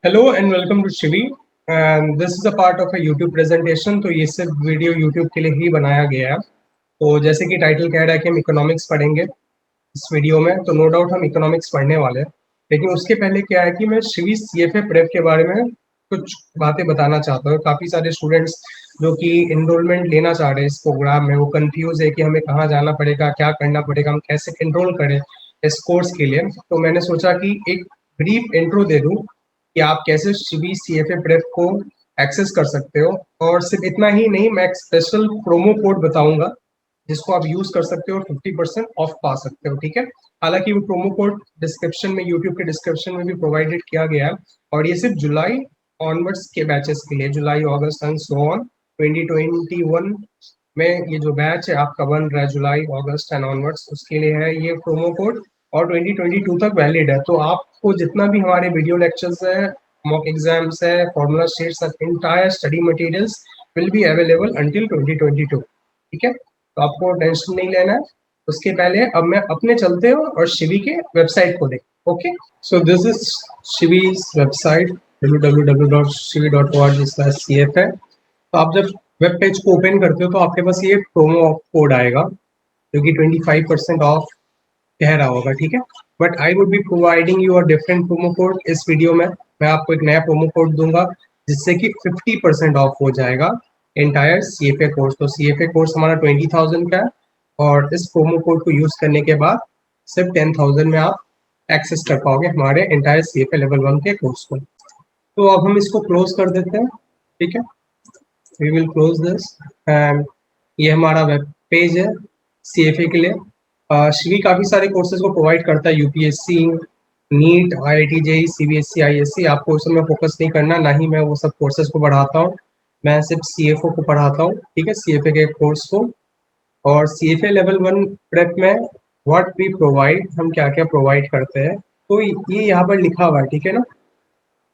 Hello and welcome to Shivi and this is a part of a YouTube presentation. तो ये सिर्फ video YouTube के लिए ही बनाया गया है। तो जैसे कि टाइटल कह रहा है कि हम इकोनॉमिक्स पढ़ेंगे इस वीडियो में, तो नो डाउट हम इकोनॉमिक्स पढ़ने वाले हैं। लेकिन उसके पहले क्या है कि मैं शिवी सीएफए प्रेप के बारे में कुछ बातें बताना चाहता हूँ। काफ़ी सारे स्टूडेंट्स जो कि इनरोलमेंट लेना चाह रहे हैं इस प्रोग्राम में, वो कंफ्यूज है कि हमें कहाँ जाना पड़ेगा, क्या करना पड़ेगा, हम कैसे एनरोल करें इस कोर्स के लिए। तो मैंने सोचा कि एक ब्रीफ इंट्रो दे दूँ कि आप कैसे शिवी सीएफए प्रेप को एक्सेस कर सकते हो। और सिर्फ इतना ही नहीं, मैं एक स्पेशल प्रोमो कोड बताऊंगा जिसको आप यूज कर सकते हो और 50% ऑफ पा सकते हो। ठीक है। हालांकि वो प्रोमो कोड डिस्क्रिप्शन में, यूट्यूब के डिस्क्रिप्शन में भी प्रोवाइडेड किया गया है। और ये सिर्फ जुलाई ऑनवर्ड्स के बैचेस के लिए, जुलाई अगस्त एंड सो ऑन 2021 में ये जो बैच है आपका बन रहा है जुलाई अगस्त एंड ऑनवर्ड्स, उसके लिए है ये प्रोमो कोड। और 2022 तक वैलिड है। तो आपको जितना भी हमारे वीडियो लेक्चर्स है, मॉक एग्जाम्स है, formula sheets, entire study materials will be available until 2022। ठीक है। तो आपको टेंशन नहीं लेना है। उसके पहले अब मैं अपने चलते हो और शिवी के वेबसाइट को देख। Okay, so this is Shivi's website www.shivi.org/cf है। तो आप जब वेब पेज को ओपन करते हो तो आपके पास ये प्रोमो कोड आएगा जो कि 25% ऑफ कह रहा होगा। ठीक है। But I would be providing you a different promo code इस वीडियो में। मैं आपको एक नया प्रोमो कोड दूंगा जिससे कि 50% ऑफ हो जाएगा एंटायर सीएफए कोर्स। तो सीएफए कोर्स हमारा 20,000 का है और इस प्रोमो कोड को यूज करने के बाद सिर्फ 10,000 में आप एक्सेस कर पाओगे हमारे एंटायर सीएफए लेवल 1 के कोर्स को। तो अब हम इसको क्लोज कर देते हैं। ठीक है, we will close this and ये हमारा वेब पेज है सीएफए के लिए। शिवी काफ़ी सारे कोर्सेज को प्रोवाइड करता है, UPSC, NEET, IIT JEE, CBSE, ISC. आपको उस में फोकस नहीं करना, ना ही मैं वो सब कोर्सेज को पढ़ाता हूँ। मैं सिर्फ सीएफओ को पढ़ाता हूँ। ठीक है, सीएफए के कोर्स को। और सीएफए लेवल 1 प्रेप में व्हाट वी प्रोवाइड, हम क्या क्या प्रोवाइड करते हैं, तो ये यहाँ पर लिखा हुआ है। ठीक है ना,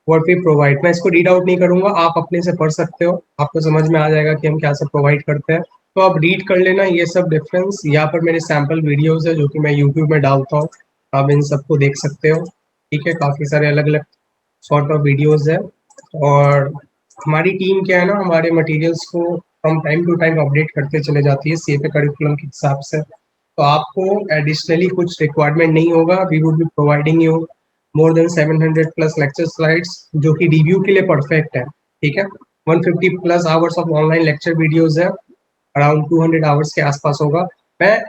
व्हाट वी प्रोवाइड। मैं इसको रीड आउट नहीं करूंगा, आप अपने से पढ़ सकते हो, आपको समझ में आ जाएगा कि हम क्या सब प्रोवाइड करते हैं। तो आप रीड कर लेना ये सब डिफरेंस। यहाँ पर मेरे सैम्पल वीडियोस है जो कि मैं यूट्यूब में डालता हूँ, आप इन सबको देख सकते हो। ठीक है, काफ़ी सारे अलग अलग सॉर्ट ऑफ वीडियोस है। और हमारी टीम क्या है ना, हमारे मटेरियल्स को from time to time update करते चले जाती है सीएफए करिकुलम के हिसाब से। तो आपको एडिशनली कुछ रिक्वायरमेंट नहीं होगा। We would be providing you more than 700 plus lecture slides जो कि रिव्यू के लिए परफेक्ट है। ठीक है, 150 plus hours of online lecture videos है, अराउंड 200 आवर्स के आसपास होगा। मैं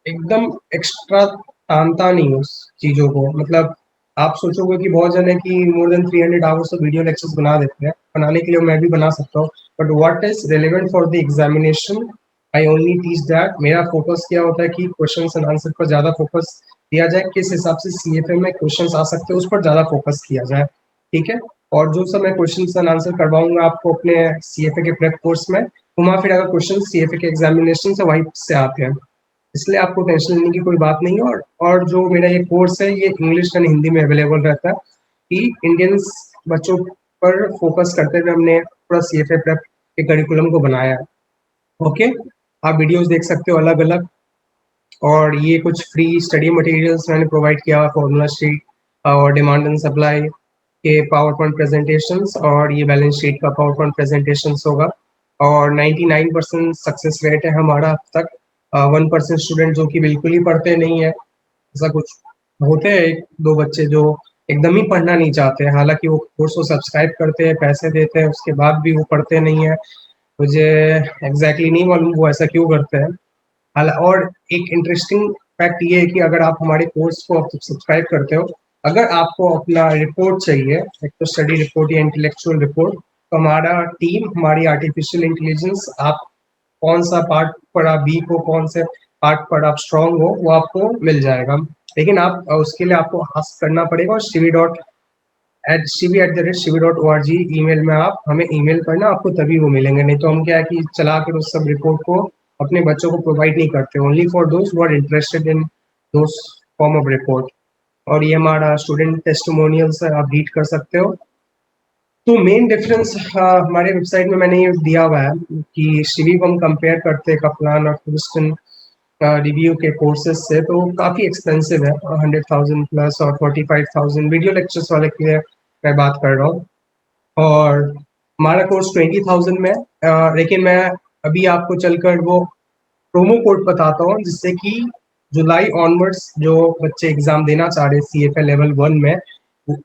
एकदम एक्स्ट्रा तानता नहीं हूँ उस चीज़ों को। मतलब आप सोचोगे कि बहुत जन है कि more than 300 hours of video lectures बना देते हैं, बनाने के लिए मैं भी बना सकता हूँ। But what is relevant for the examination, I only teach that. मेरा फोकस क्या होता है कि क्वेश्चन एंड आंसर पर ज़्यादा फोकस दिया जाए, किस हिसाब से सीएफए में क्वेश्चन आ सकते हैं उस पर ज़्यादा फोकस किया जाए। ठीक है। और जो सब मैं क्वेश्चन एंड आंसर करवाऊंगा आपको अपने सीएफए के प्रेप कोर्स में, घुमा फिरा कर क्वेश्चन सीएफए के एग्जामिनेशन से वहीं से आते हैं, इसलिए आपको टेंशन लेने की कोई बात नहीं है। और जो मेरा ये कोर्स है ये इंग्लिश एंड हिंदी में अवेलेबल रहता है कि इंडियंस बच्चों पर फोकस करते हुए हमने पूरा सीएफए प्रेप के करिकुलम को बनाया है। ओके, आप वीडियोस देख सकते हो अलग अलग। और ये कुछ फ्री स्टडी मटेरियल्स मैंने प्रोवाइड किया हुआ, फॉर्मूला शीट और डिमांड एंड सप्लाई के पावर पॉइंट प्रेजेंटेशंस, और ये बैलेंस शीट का पावर पॉइंट प्रेजेंटेशंस होगा। और 99% सक्सेस रेट है हमारा अब तक। 1% स्टूडेंट जो कि बिल्कुल ही पढ़ते नहीं है, ऐसा कुछ होते हैं एक दो बच्चे जो एकदम ही पढ़ना नहीं चाहते हैं, हालांकि वो कोर्स को सब्सक्राइब करते हैं, पैसे देते हैं, उसके बाद भी वो पढ़ते नहीं है। मुझे एग्जैक्टली नहीं मालूम वो ऐसा क्यों करते हैं। और एक इंटरेस्टिंग फैक्ट ये है कि अगर आप हमारे कोर्स को आप सब्सक्राइब करते हो, अगर आपको अपना रिपोर्ट चाहिए, एक तो स्टडी रिपोर्ट या इंटेलेक्चुअल रिपोर्ट, तो हमारा टीम, हमारी आर्टिफिशियल इंटेलिजेंस, आप कौन सा पार्ट पर आप वीक हो, कौन से पार्ट पर आप स्ट्रांग हो, वो आपको मिल जाएगा। लेकिन आप उसके लिए आपको आस्क करना पड़ेगा। और shivi@shivi@shivi.org ईमेल में आप हमें ईमेल करना, आपको तभी वो मिलेंगे। नहीं तो हम क्या है कि चला कर उस सब रिपोर्ट को अपने बच्चों को प्रोवाइड नहीं करते, only for those who are interested in those form of report. और ये हमारा स्टूडेंट टेस्टिमोनियल्स है, आप रीड कर सकते हो। तो मेन डिफरेंस हमारे वेबसाइट में मैंने ये दिया हुआ है कि शिवी को हम कंपेयर करते हैं कपलान और क्रिस्टन रिव्यू के कोर्सेज से, तो काफ़ी एक्सपेंसिव है, 100,000 प्लस और 45,000 वीडियो लेक्चर्स वाले के लिए मैं बात कर रहा हूँ। और हमारा कोर्स 20,000 में लेकिन मैं अभी आपको चलकर वो प्रोमो कोड बताता हूँ, जिससे कि जुलाई ऑनवर्ड्स जो बच्चे एग्जाम देना चाह रहे CFA लेवल 1 में,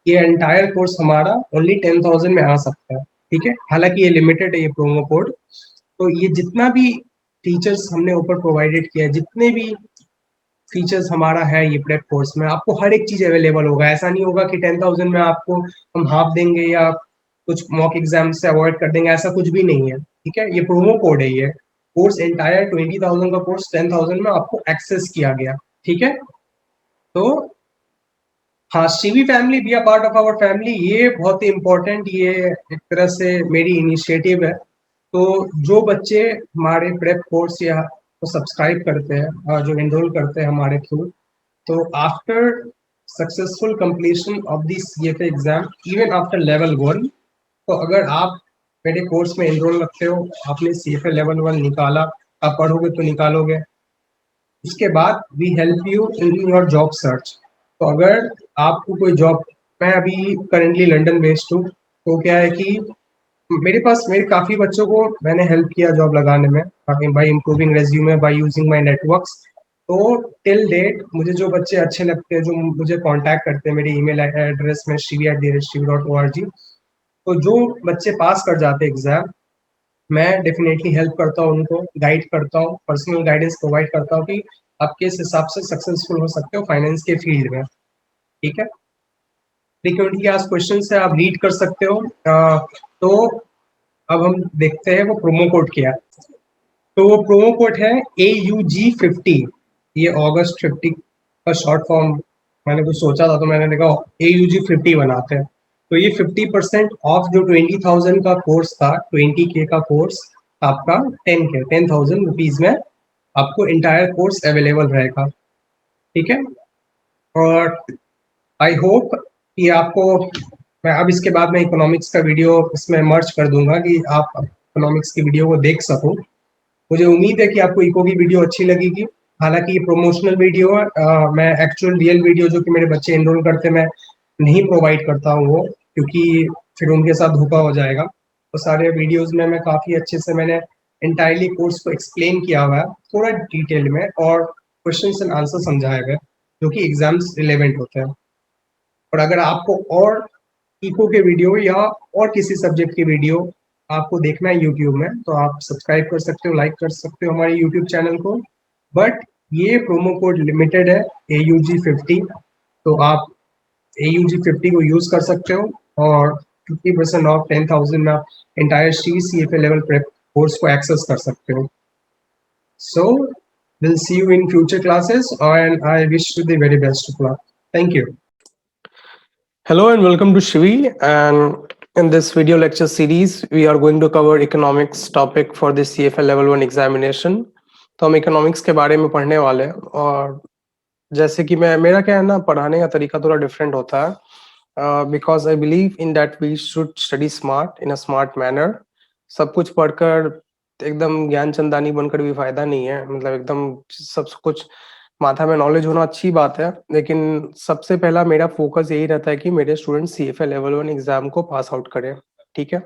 ये एंटायर कोर्स हमारा ओनली 10,000 में आ सकता है। ठीक है, हालांकि ये लिमिटेड है ये प्रोमो कोड। तो ये जितना भी फीचर्स हमने ऊपर प्रोवाइडेड किया है, जितने भी फीचर्स हमारा है ये प्रेप कोर्स में, आपको हर एक चीज अवेलेबल होगा। ऐसा नहीं होगा कि 10,000 में आपको हम हाफ देंगे या कुछ मॉक एग्जाम से अवॉइड कर देंगे, ऐसा कुछ भी नहीं है। ठीक है, ये प्रोमो कोड है। ये कोर्स एंटायर 20,000 का कोर्स 10,000 में आपको एक्सेस किया गया। ठीक है, तो हाँ, Shivi family be a part of our family, ये बहुत ही इम्पोर्टेंट, ये एक तरह से मेरी इनिशिएटिव है। तो जो बच्चे हमारे प्रेप कोर्स या तो सब्सक्राइब करते हैं और जो एनरोल करते हैं हमारे थ्रू, तो after successful completion of the CFA exam, even after level 1, तो अगर आप मेरे कोर्स में एनरोल रखते हो, आपने CFA लेवल 1 निकाला, आप पढ़ोगे तो निकालोगे, उसके बाद we help you in your job search. तो अगर आपको कोई जॉब, मैं अभी करेंटली लंदन बेस्ड हूँ, तो क्या है कि मेरे काफी बच्चों को मैंने हेल्प किया जॉब लगाने में, bye improving resume, by using my networks. तो टिल डेट मुझे जो बच्चे अच्छे लगते हैं, जो मुझे कांटेक्ट करते हैं मेरे ईमेल एड्रेस में shivi@shivi.org, तो जो बच्चे पास कर जाते हैं एग्जाम, मैं डेफिनेटली हेल्प करता हूँ, उनको गाइड करता हूँ, पर्सनल गाइडेंस प्रोवाइड करता हूँ कि आप किस हिसाब से सक्सेसफुल हो सकते हो फाइनेंस के फील्ड में। ठीक है, फ्रीक्वेंटली आस्क्ड क्वेश्चन से आप रीड कर सकते हो। तो अब हम देखते हैं वो प्रोमो कोड क्या है। तो वो प्रोमो कोड है AUG50। ये अगस्त 50 का शॉर्ट फॉर्म, मैंने कुछ सोचा था तो मैंने देखा AUG50 बनाते हैं। तो ये 50% ऑफ जो 20,000 का कोर्स था, 20K का कोर्स, आपका 10,000 रुपीज में आपको इंटायर कोर्स अवेलेबल रहेगा। ठीक है, और आई होप कि आपको, मैं अब इसके बाद में इकोनॉमिक्स का वीडियो इसमें मर्ज कर दूंगा कि आप इकोनॉमिक्स की वीडियो को देख सको। मुझे उम्मीद है कि आपको इको की वीडियो अच्छी लगेगी। हालांकि ये प्रोमोशनल वीडियो है, मैं एक्चुअल रियल वीडियो जो कि मेरे बच्चे एनरोल करते हैं, मैं नहीं प्रोवाइड करता हूँ वो, क्योंकि फिर उनके साथ धोखा हो जाएगा। तो सारे वीडियोस में मैं काफ़ी अच्छे से मैंने इंटायरली कोर्स को एक्सप्लेन किया हुआ है थोड़ा डिटेल में, और क्वेश्चन एंड आंसर समझाए हुए जो कि एग्जाम्स रिलेवेंट होते हैं। और अगर आपको और इको के वीडियो या और किसी सब्जेक्ट की वीडियो आपको देखना है यूट्यूब में, तो आप सब्सक्राइब कर सकते हो, लाइक कर सकते हो हमारे यूट्यूब चैनल को। बट ये प्रोमो कोड लिमिटेड है, AUG50। तो आप AUG50 को यूज कर सकते हो, और 50% ऑफ 10,000 में आप entire CFA level prep course को एक्सेस कर सकते हो। So will see you in future classes, and I wish you the very best of luck. Thank you. Hello and welcome to Shivi, and in this video lecture series we are going to cover economics topic for the CFA level 1 examination। तो हम economics के बारे में पढ़ने वाले हैं, और जैसे कि मेरा क्या है ना, पढ़ाने का तरीका थोड़ा डिफरेंट होता है, because I believe in that we should study smart in a smart manner. सब कुछ पढ़कर एकदम ज्ञान चंदानी बनकर भी फायदा नहीं है, मतलब एकदम सब कुछ माथा में नॉलेज होना अच्छी बात है, लेकिन सबसे पहला मेरा फोकस यही रहता है कि मेरे स्टूडेंट CFA लेवल 1 एग्जाम को पास आउट करें। ठीक है,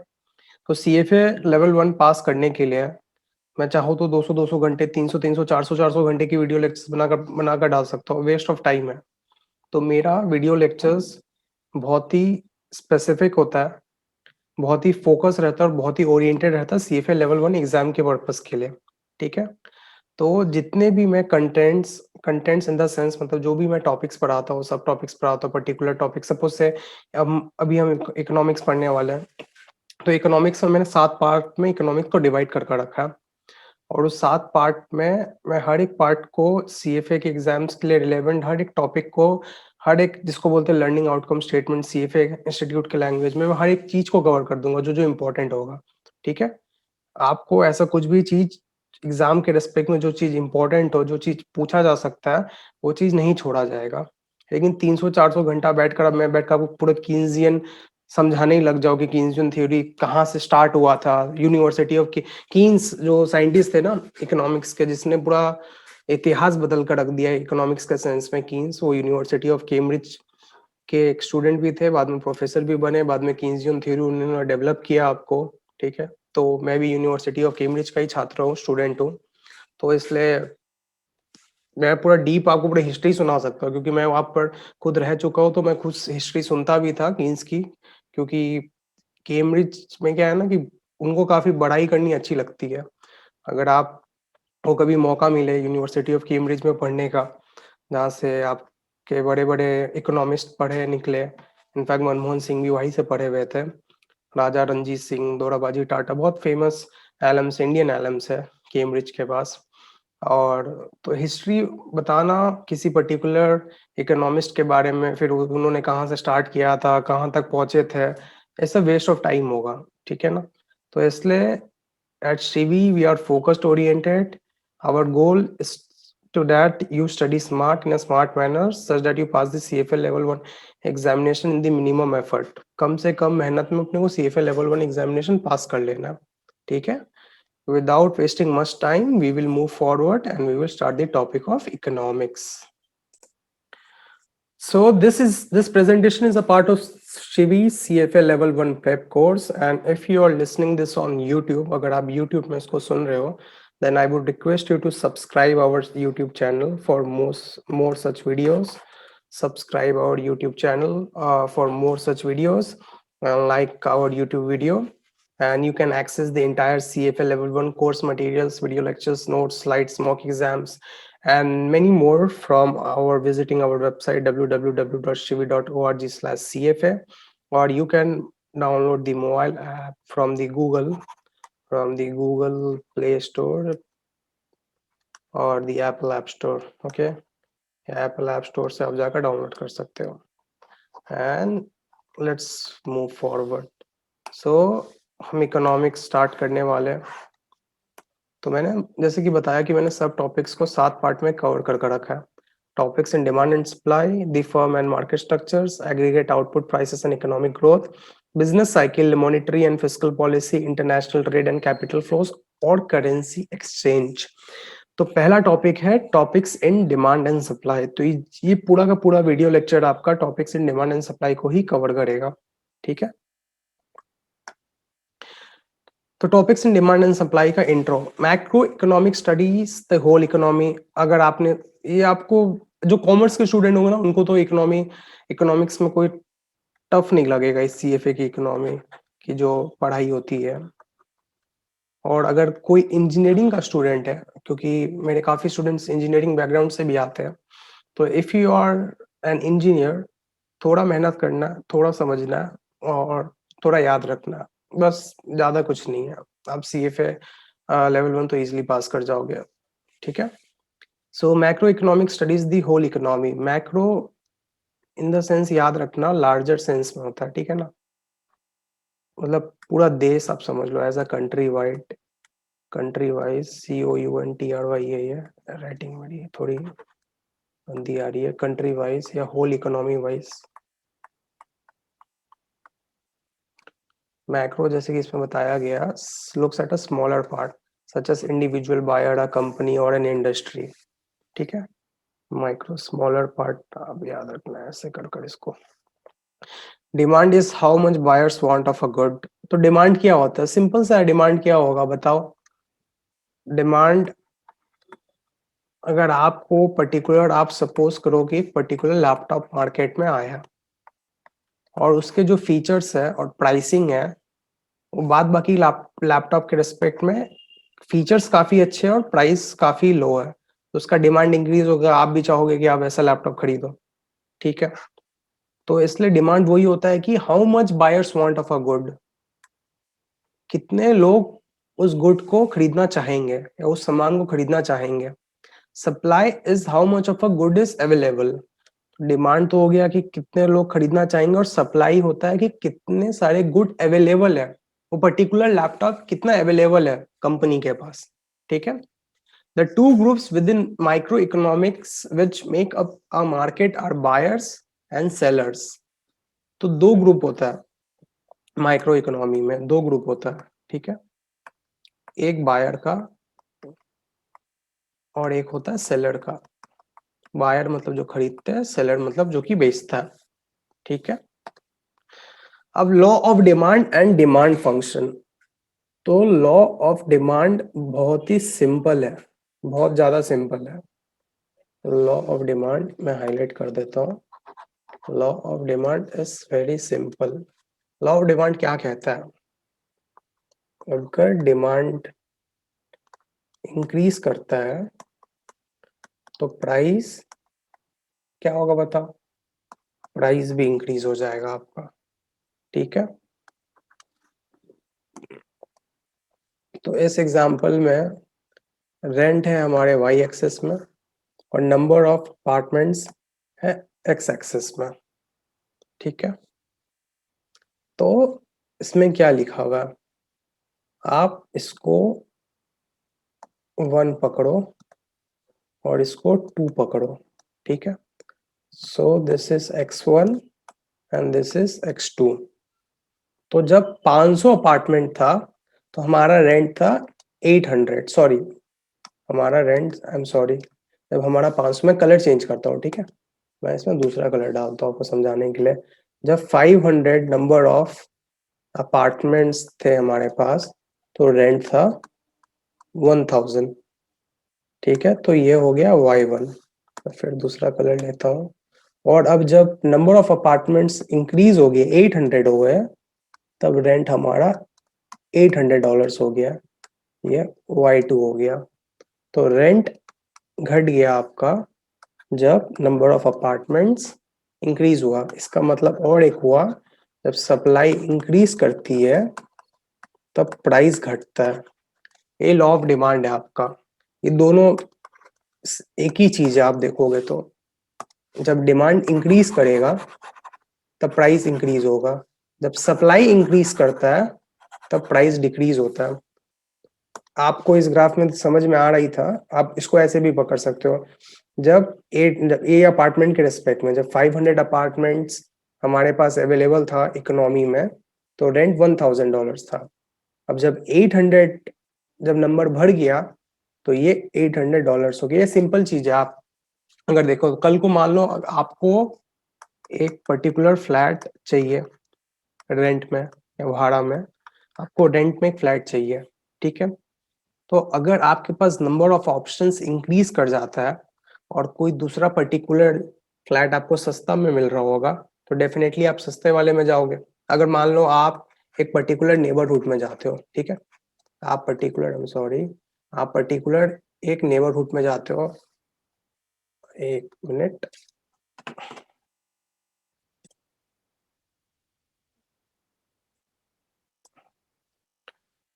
तो CFA लेवल 1 पास करने के लिए मैं चाहूँ तो 200 घंटे, 300 400 घंटे की वीडियो लेक्चर्स बनाकर डाल सकता हूँ, वेस्ट ऑफ टाइम है। तो मेरा वीडियो लेक्चर्स बहुत ही स्पेसिफिक होता है, बहुत ही फोकस रहता है और बहुत ही ओरिएंटेड रहता है CFA लेवल 1 एग्जाम के पर्पस के लिए। ठीक है, तो जितने भी मैं कंटेंट्स इन द सेंस, मतलब जो भी मैं टॉपिक्स पढ़ाता हूँ, सब टॉपिक्स पढ़ाता हूँ, पर्टिकुलर टॉपिक, सपोज से अभी हम इकोनॉमिक्स पढ़ने वाले हैं, तो इकोनॉमिक्स में मैंने 7 पार्ट में इकोनॉमिक्स को डिवाइड कर रखा है, और उस 7 पार्ट में मैं हर एक पार्ट को CFA के एग्जाम्स के लिए रिलेवेंट हर एक टॉपिक को, हर एक जिसको बोलते हैं learning outcome statement CFA institute के लैंग्वेज में, मैं हर एक चीज को कवर कर दूंगा जो जो इम्पोर्टेंट होगा। ठीक है, आपको ऐसा कुछ भी चीज एग्जाम के रेस्पेक्ट में, जो चीज इंपॉर्टेंट हो, जो चीज पूछा जा सकता है, वो चीज नहीं छोड़ा जाएगा। लेकिन 300-400 घंटा बैठकर अब मैं बैठकर आपको पूरा कीन्सियन समझाने ही लग जाओ कि कीन्सियन थ्योरी कहाँ से स्टार्ट हुआ था, यूनिवर्सिटी ऑफ कीन्स जो साइंटिस्ट थे ना इकोनॉमिक्स के, जिसने पूरा इतिहास बदल कर रख दिया इकोनॉमिक्स के सेंस में, कीन्स, वो यूनिवर्सिटी ऑफ कैम्ब्रिज के एक स्टूडेंट भी थे, बाद में प्रोफेसर भी बने, बाद में कीन्सियन थ्योरी उन्होंने डेवलप किया आपको, ठीक है। तो मैं भी यूनिवर्सिटी ऑफ कैम्ब्रिज का ही छात्र हूँ, स्टूडेंट हूँ, तो इसलिए मैं पूरा डीप आपको पूरी हिस्ट्री सुना सकता हूँ, क्योंकि मैं वहाँ पर खुद रह चुका हूँ, तो मैं खुद हिस्ट्री सुनता भी था कीन्स की, क्योंकि कैम्ब्रिज में क्या है ना कि उनको काफ़ी पढ़ाई करनी अच्छी लगती है। अगर आपको कभी मौका मिले यूनिवर्सिटी ऑफ कैम्ब्रिज में पढ़ने का, जहाँ से आपके बड़े-बड़े इकोनॉमिस्ट पढ़े निकले, इनफैक्ट मनमोहन सिंह भी वहीं से पढ़े हुए थे। राजा रणजीत सिंह, दोराबजी टाटा, बहुत फेमस एलम्स, इंडियन एलम्स है कैम्ब्रिज के पास। और तो हिस्ट्री बताना किसी पर्टिकुलर इकोनॉमिस्ट के बारे में, फिर उन्होंने कहाँ से स्टार्ट किया था, कहाँ तक पहुँचे थे, ऐसा वेस्ट ऑफ टाइम होगा, ठीक है ना। तो इसलिए at Shivi we are focused oriented, our goal is to that you study smart in a smart manner such that you pass the CFL level 1 examination in the minimum effort। कम से कम मेहनत में अपने को CFL level 1 examination पास कर लेना, ठीक है। Without wasting much time, we will move forward and we will start the topic of economics. So this presentation is a part of Shivi CFA level 1 prep course, and if you are listening this on YouTube, अगर आप YouTube में इसको सुन रहे हो, then I would request you to subscribe our YouTube channel for more such videos. Subscribe our YouTube channel for more such videos, like our YouTube video, and you can access the entire CFA level 1 course materials, video lectures, notes, slides, mock exams, and many more from our visiting our website www.shivi.org/cfa, or you can download the mobile app from the Google Play Store or the Apple App Store। okay, Apple App Store से आप जाकर download कर सकते हो। and let's move forward। so हम economics start करने वाले हैं। तो मैंने जैसे कि बताया कि मैंने सब टॉपिक्स को 7 पार्ट में कवर कर रखा है। Topics in demand and supply, the firm and market structures, aggregate output prices and economic growth, business cycle, monetary and fiscal policy, international trade and capital flows और करेंसी एक्सचेंज। तो पहला topic है topics in demand and supply. तो ये पूरा का पूरा video lecture आपका topics in demand and supply को ही कवर करेगा, ठीक है। तो topics in demand and supply का intro, macro economic studies the whole economy. अगर आपने ये आपको जो कॉमर्स के स्टूडेंट होंगे ना, उनको तो इकोनॉमिक्स में कोई टफ नहीं लगेगा, इस सीएफए की इकोनॉमी की जो पढ़ाई होती है। और अगर कोई इंजीनियरिंग का स्टूडेंट है, क्योंकि मेरे काफी स्टूडेंट्स इंजीनियरिंग बैकग्राउंड से भी आते हैं, तो if you are an engineer, थोड़ा मेहनत करना, थोड़ा समझना और थोड़ा याद रखना, बस ज्यादा कुछ नहीं है। आप सीएफए लेवल 1 तो इजीली पास कर जाओगे, ठीक है। So macro economic studies the whole economy. Macro in the sense याद रखना लार्जर सेंस में होता है, ठीक है ना। मतलब पूरा देश आप समझ लो, as a country wise, COUNTRY है। राइटिंग मेरी थोड़ी गंदी आ रही है। कंट्री वाइज या होल इकोनॉमी वाइज। मैक्रो जैसे कि इसमें बताया गया, looks at a smaller part such as individual buyer, a company और एन इंडस्ट्री, ठीक है। माइक्रो स्मॉलर पार्ट आप याद रखना है ऐसे कर कर इसको। Demand is how much buyers want of a good. तो डिमांड क्या होता है, सिंपल सा है। डिमांड क्या होगा बताओ। डिमांड, अगर आपको पर्टिकुलर, आप सपोज करो कि पर्टिकुलर लैपटॉप मार्केट में आया और उसके जो फीचर्स है और प्राइसिंग है वो बाद बाकी लैपटॉप के रिस्पेक्ट में फीचर्स काफी अच्छे हैं और प्राइस काफी लो है, तो उसका डिमांड इंक्रीज होगा। आप भी चाहोगे कि आप ऐसा लैपटॉप खरीदो, ठीक है। तो इसलिए डिमांड वही होता है कि how much buyers want of a good, कितने लोग उस गुड को खरीदना चाहेंगे या उस सामान को खरीदना चाहेंगे। Supply is how much of a good is available. Demand तो हो गया कि कितने लोग खरीदना चाहेंगे, और सप्लाई होता है कि कितने सारे गुड अवेलेबल है, वो पर्टिकुलर लैपटॉप कितना अवेलेबल है कंपनी के पास, ठीक है। The two groups within micro economics which make up a market are buyers and sellers. तो दो ग्रुप होता है माइक्रो इकोनॉमी में, दो ग्रुप होता है, ठीक है। एक बायर का और एक होता है सेलर का। बायर मतलब जो खरीदते हैं, सेलर मतलब जो कि बेचता है। ठीक है। अब law of demand and demand function. तो लॉ ऑफ डिमांड बहुत ही सिंपल है, बहुत ज्यादा सिंपल है। लॉ ऑफ डिमांड मैं हाईलाइट कर देता हूँ। Law of demand is very simple. Law of demand क्या कहता है? अगर डिमांड इंक्रीज करता है तो प्राइस क्या होगा बताओ? प्राइस भी इंक्रीज हो जाएगा आपका, ठीक है। तो इस एग्जांपल में रेंट है हमारे वाई एक्सिस में और नंबर ऑफ अपार्टमेंट्स है एक्स एक्सिस में, ठीक है। तो इसमें क्या लिखा हुआ है? आप इसको 1 पकड़ो और इसको 2 पकड़ो, ठीक है। So this is x1 and this is x2। तो जब 500 अपार्टमेंट था तो हमारा रेंट था 800, सॉरी हमारा रेंट, आई एम सॉरी, जब हमारा 500 में कलर चेंज करता हूँ, ठीक है, मैं इसमें दूसरा कलर डालता हूँ आपको समझाने के लिए। जब 500 नंबर ऑफ अपार्टमेंट्स थे हमारे पास तो रेंट था 1000, ठीक है। तो ये हो गया y1। मैं फिर दूसरा कलर लेता हूँ। और अब जब नंबर ऑफ अपार्टमेंट्स इंक्रीज हो गए, 800 हो गए, तब रेंट हमारा $800 हो गया, ये y2 हो गया। तो रेंट घट गया आपका जब नंबर ऑफ अपार्टमेंट्स इंक्रीज हुआ। इसका मतलब और एक हुआ, जब सप्लाई इंक्रीज करती है तब प्राइस घटता है। ये लॉ ऑफ डिमांड है आपका। ये दोनों एक ही चीज है। आप देखोगे तो जब डिमांड इंक्रीज करेगा तब प्राइस इंक्रीज होगा, जब सप्लाई इंक्रीज करता है तब प्राइस डिक्रीज होता है। आपको इस ग्राफ में समझ में आ रही था, आप इसको ऐसे भी पकड़ सकते हो। जब ए अपार्टमेंट के रिस्पेक्ट में जब 500 अपार्टमेंट्स हमारे पास अवेलेबल था इकोनॉमी में तो रेंट $1000 था। अब जब 800 जब नंबर बढ़ गया तो ये $800 हो गया। ये सिंपल चीज है। आप अगर देखो कल को मान लो आपको एक पर्टिकुलर फ्लैट चाहिए रेंट में या भाड़ा में, आपको रेंट में एक फ्लैट चाहिए, ठीक है। तो अगर आपके पास नंबर ऑफ ऑप्शंस इंक्रीज कर जाता है और कोई दूसरा पर्टिकुलर फ्लैट आपको सस्ता में मिल रहा होगा तो डेफिनेटली आप सस्ते वाले में जाओगे। अगर मान लो आप एक पर्टिकुलर नेबरहुड में जाते हो, ठीक है, आप पर्टिकुलर, आई एम सॉरी, आप पर्टिकुलर एक नेबरहुड में जाते हो, एक मिनट।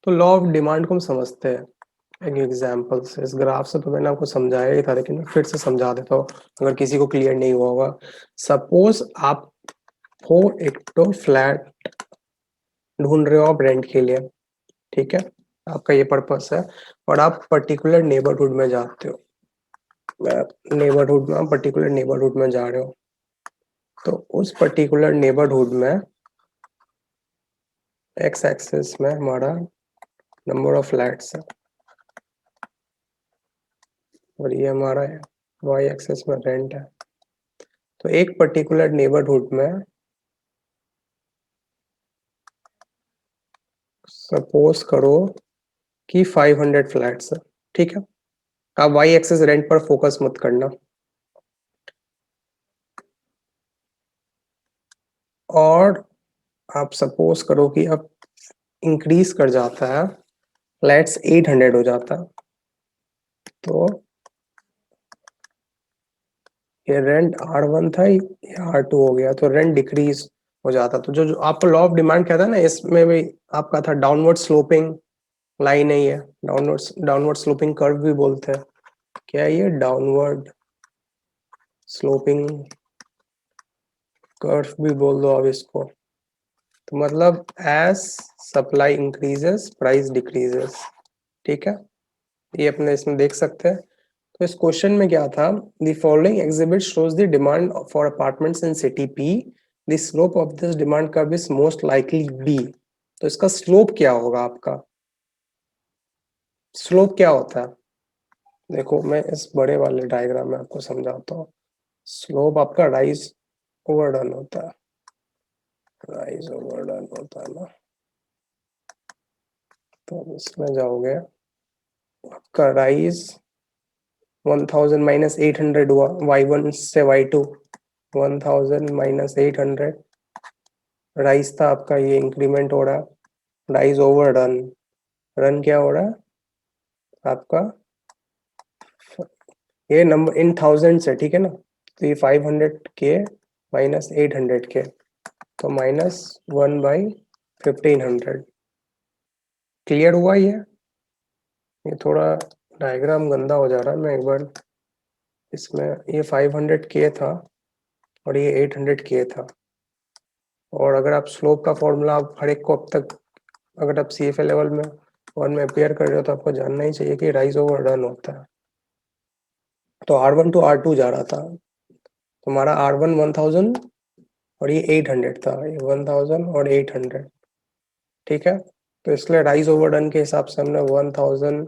तो लॉ ऑफ डिमांड को हम समझते हैं एक एग्जाम्पल से। इस ग्राफ से तो मैंने आपको समझाया ही था लेकिन मैं फिर से समझा देता हूँ अगर किसी को क्लियर नहीं हुआ होगा। सपोज आपको एक तो फ्लैट ढूंढ रहे हो आप रेंट के लिए, ठीक है, आपका ये पर्पस है, और आप पर्टिकुलर नेबरहुड में जाते हो, नेबरहुड में, पर्टिकुलर नेबरहुड में जा रहे हो। तो उस पर्टिकुलर नेबरहुड में एक्स एक्सिस में हमारा नंबर ऑफ फ्लैट्स है और ये हमारा है वाई एक्सिस में रेंट है। तो एक पर्टिकुलर नेबरहुड में सपोज करो कि 500 फ्लैट्स है, ठीक है। आप वाई एक्सिस रेंट पर फोकस मत करना। और आप सपोज करो कि अब इंक्रीज कर जाता है, फ्लैट्स 800 हो जाता है, तो ये रेंट R1 था, ये R2 हो गया, तो रेंट डिक्रीज हो जाता। तो जो आपको लॉ ऑफ डिमांड कहता है ना, इसमें भी आपका था डाउनवर्ड स्लोपिंग लाइन है, ये डाउनवर्ड स्लोपिंग कर्व भी बोलते हैं। क्या है ये? डाउनवर्ड स्लोपिंग कर्व भी बोल दो आप इसको। तो मतलब as supply increases price decreases, ठीक है। ये अपने इसमें देख सकते हैं। तो इस क्वेश्चन में क्या था, the following exhibit shows the demand for apartments in city P, the slope of this demand curve is most likely B. तो इसका स्लोप क्या होगा? आपका स्लोप क्या होता है? देखो मैं इस बड़े वाले डायग्राम में आपको समझाता हूँ। स्लोप आपका राइज ओवर रन होता है, राइज ओवर डन होता है ना, तो इसमें जाओगे, आपका राइज 1000 माइनस 800 हुआ, y1 से y2 1000 माइनस 800, राइज था आपका, ये इंक्रीमेंट हो रहा है, राइज ओवर रन, रन क्या हो रहा है आपका, ये नंबर इन थाउजेंड से, ठीक है ना, तो ये 500k माइनस 800k, तो माइनस 1/1500। क्लियर हुआ ये थोड़ा डायग्राम गंदा हो जा रहा है, मैं एक बार इसमें, ये 500k था और ये 800k था, और अगर आप स्लोप का फॉर्मूला आप हर एक को अब तक, अगर आप CFA लेवल में 1 में अपेयर कर रहे हो तो आपको जानना ही चाहिए कि राइज ओवर रन होता है। तो R1 to R2 जा रहा था, तो हमारा R1 1000 और ये 800 था, ये 1000 और 800, ठीक है। तो इसलिए राइज ओवर रन के हिसाब से हमने 1000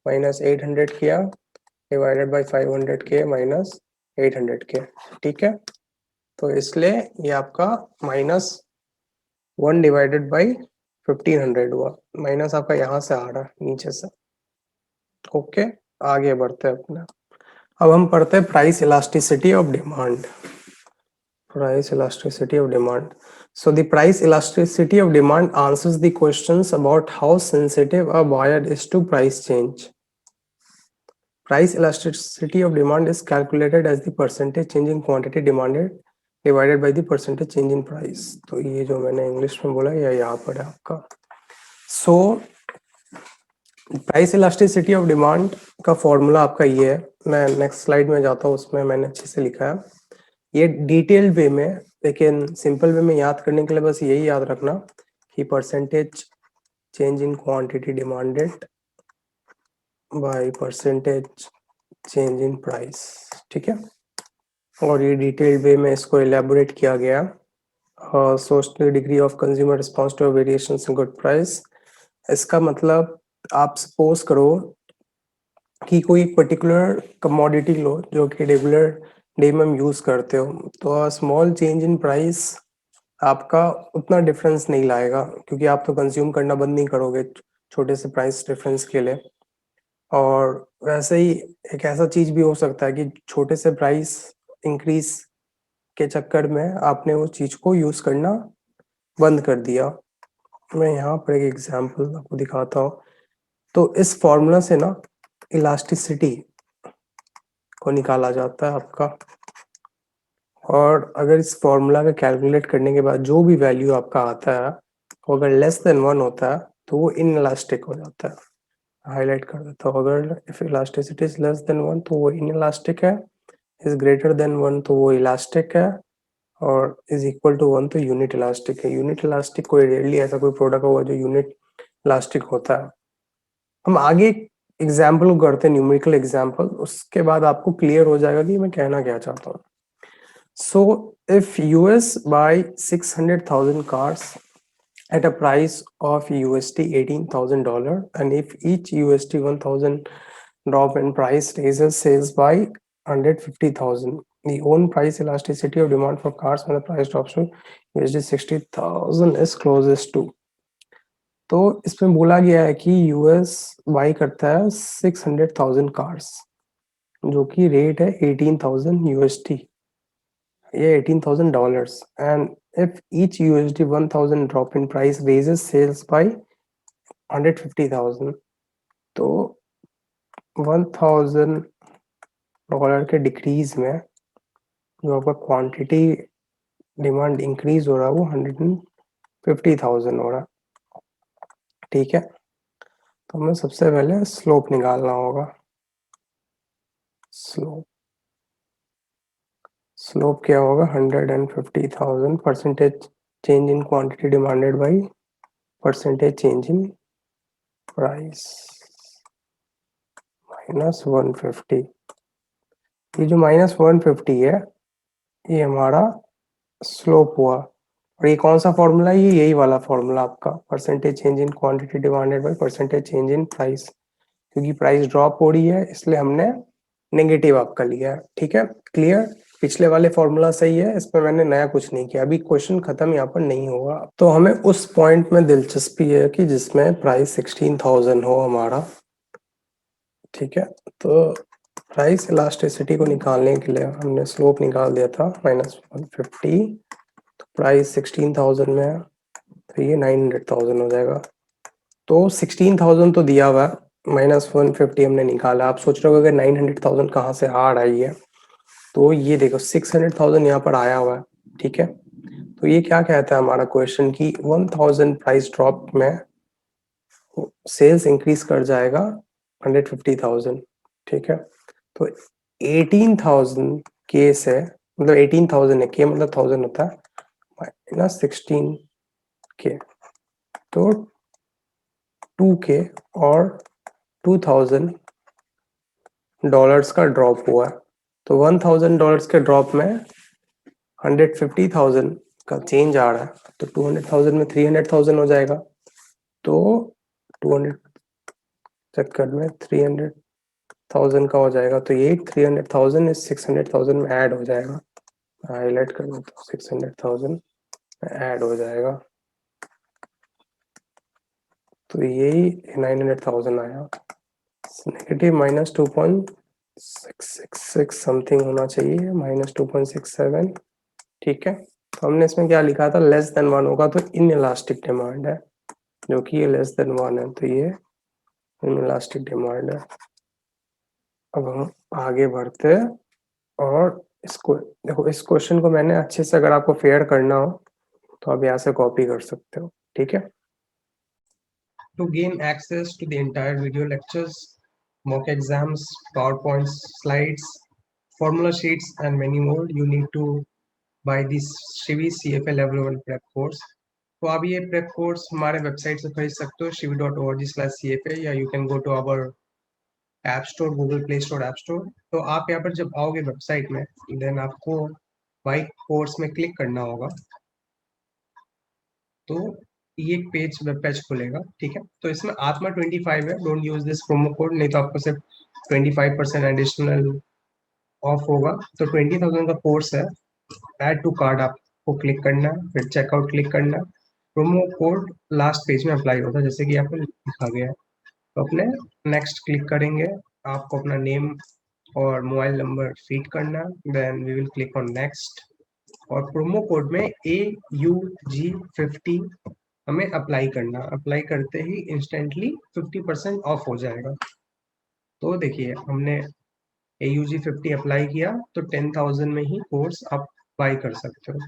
माइनस 800 किया divided by 500k minus 800k, ठीक है। तो इसलिए ये आपका माइनस 1 डिवाइडेड बाई 1500 हुआ, माइनस आपका यहाँ से आ रहा है नीचे से। ओके, आगे बढ़ते हैं अपना, अब हम पढ़ते हैं price elasticity of demand. Price elasticity of demand. So the price elasticity of demand answers the questions about how sensitive a buyer is to price change. Price elasticity of demand is calculated as the percentage change in quantity demanded divided by the percentage change in price. तो ये जो मैंने English में बोला ये यहाँ पर है आपका। So price elasticity of demand का फॉर्मूला आपका ये है, मैं नेक्स्ट स्लाइड में जाता हूँ, उसमें मैंने अच्छे से लिखा है ये डिटेल्ड वे में, लेकिन सिंपल वे में याद करने के लिए बस यही याद रखना कि percentage change in quantity demanded by percentage change in price, ठीक है। और ये डिटेल्ड वे में इसको एलैबोरेट किया गया, social degree of consumer response to variations in good price. इसका मतलब आप सपोज करो कि कोई पर्टिकुलर कमोडिटी लो जो कि रेगुलर डे में हम यूज करते हो, तो स्मॉल चेंज इन प्राइस आपका उतना डिफरेंस नहीं लाएगा, क्योंकि आप तो कंज्यूम करना बंद नहीं करोगे छोटे से प्राइस डिफरेंस के लिए। और वैसे ही एक ऐसा चीज भी हो सकता है कि छोटे से प्राइस इंक्रीज के चक्कर में आपने उस चीज को यूज करना बंद कर दिया। मैं यहाँ पर एक एग्जांपल आपको दिखाता हूँ। तो इस फॉर्मूला से ना इलास्टिसिटी को निकाला जाता है आपका, और अगर इस फॉर्मूला का कैलकुलेट करने के बाद जो भी वैल्यू आपका आता है वो अगर लेस देन 1 होता है तो वो इनइलास्टिक हो जाता है। हाईलाइट कर देता हूँ, अगर if elasticity is less than 1 तो वो इनइलास्टिक है, इज ग्रेटर देन 1 तो वो इलास्टिक है, और इज इक्वल टू 1 तो यूनिट इलास्टिक है। यूनिट इलास्टिक कोई रेयरली ऐसा कोई प्रोडक्ट होगा जो यूनिट इलास्टिक होता है। हम आगे एग्जाम्पल करते हैं, न्यूमेरिकल एग्जाम्पल, उसके बाद आपको क्लियर हो जाएगा कि मैं कहना क्या चाहता हूँ। So if US buy 600,000 cars at a price of USD $18,000, and if each USD 1,000 drop in price raises sales by 150,000, the own price elasticity of demand for cars when the price drops to USD 60,000 is closest to। तो इसमें बोला गया है कि US by करता है 600,000 cars, जो कि रेट है 18,000 USD, ये $18,000, and if each USD 1,000 drop in price raises sales by 150,000, तो $1,000 के डिक्रीज में जो आपका क्वांटिटी डिमांड इंक्रीज हो रहा है वो 150,000 हो रहा, ठीक है। तो हमें सबसे पहले स्लोप निकालना होगा। स्लोप क्या होगा, 150,000 percentage change in quantity demanded by percentage change in price minus 150। ये जो माइनस 150 है ये हमारा स्लोप हुआ, और ये कौन सा फॉर्मूला है, ये यही वाला फॉर्मूला आपका, percentage change in quantity divided by percentage change in price. क्योंकि प्राइस ड्रॉप हो रही है इसलिए हमने नेगेटिव आपका लिया है, ठीक है, क्लियर। पिछले वाले फॉर्मूला सही है, इसमें मैंने नया कुछ नहीं किया। अभी क्वेश्चन खत्म यहाँ पर नहीं होगा। तो हमें उस पॉइंट में दिलचस्पी है कि जिसमें प्राइस 16,000 हो हमारा, ठीक है। तो प्राइस इलास्टिसिटी को निकालने के लिए हमने स्लोप निकाल दिया था -150, तो प्राइस 16,000 में है, तो ये 900,000 हो जाएगा। तो 16,000 तो दिया हुआ है, -150 हमने निकाला। आप सोच रहे हो अगर 900,000 कहाँ से हार्ड आई है, तो ये देखो 600,000 यहाँ पर आया हुआ है, ठीक है। तो ये क्या कहता है हमारा क्वेश्चन की 1000 प्राइस ड्रॉप में सेल्स इंक्रीज कर जाएगा 150,000, ठीक है। तो 18,000 के से, मतलब 18,000 है, के मतलब 1000 होता है, -16 के, तो 2K और $2,000 का ड्रॉप हुआ है। तो $1,000 के ड्रॉप में 150,000 का चेंज आ रहा है, तो 200,000 में 300,000 हो जाएगा। तो 200 चक्कर में 300,000 का हो जाएगा, तो ये 300,000 इस 600,000 में ऐड हो जाएगा। हाईलाइट कर दो तो 600,000 ऐड हो जाएगा, तो यही 900,000 आया। नेगेटिव -2.666 समथिंग होना चाहिए, -2.67, ठीक है। तो हमने इसमें क्या लिखा था, लेस देन 1 होगा तो इन इलास्टिक डिमांड है, जो कि ये लेस देन 1 है, तो ये इन इलास्टिक डिमांड है। अब हम आगे बढ़ते हैं और इसको देखो, इस क्वेश्चन को मैंने अच्छे से, अगर आपको फेयर करना हो तो आप यहाँ से कॉपी कर सकते हो, ठीक है। To gain access to the entire video lectures, mock exams, PowerPoint slides, formula sheets, and many more, you need to buy this Shivi CFA Level 1 Prep Course. तो आप ये प्रेप कोर्स हमारे वेबसाइट से खरीद सकते हो, shivi.org/CFA, या you can go to our app store, Google Play Store, app store. तो आप यहाँ पर जब आओगे वेबसाइट में, देन आपको बाई कोर्स में क्लिक करना होगा, तो ये एक पेज, वेब पेज खुलेगा, ठीक है। तो इसमें आत्मा 25 है, don't use this promo code, नहीं तो आपको सिर्फ 25% एडिशनल ऑफ होगा। तो 20,000 का कोर्स है। ऐड टू कार्ड आपको क्लिक करना है, फिर चेकआउट क्लिक करना है। प्रोमो कोड लास्ट पेज में अप्लाई होता है, जैसे कि यहाँ पे लिखा गया है। तो अपने नेक्स्ट क्लिक करेंगे, आपको अपना नेम और मोबाइल नंबर फीड करना, then we will click on next, और प्रोमो कोड में AUG50 हमें अप्लाई करना। अप्लाई करते ही इंस्टेंटली 50% ऑफ हो जाएगा। तो देखिए हमने AUG50 अप्लाई किया, तो 10,000 में ही कोर्स आप बाई कर सकते हो।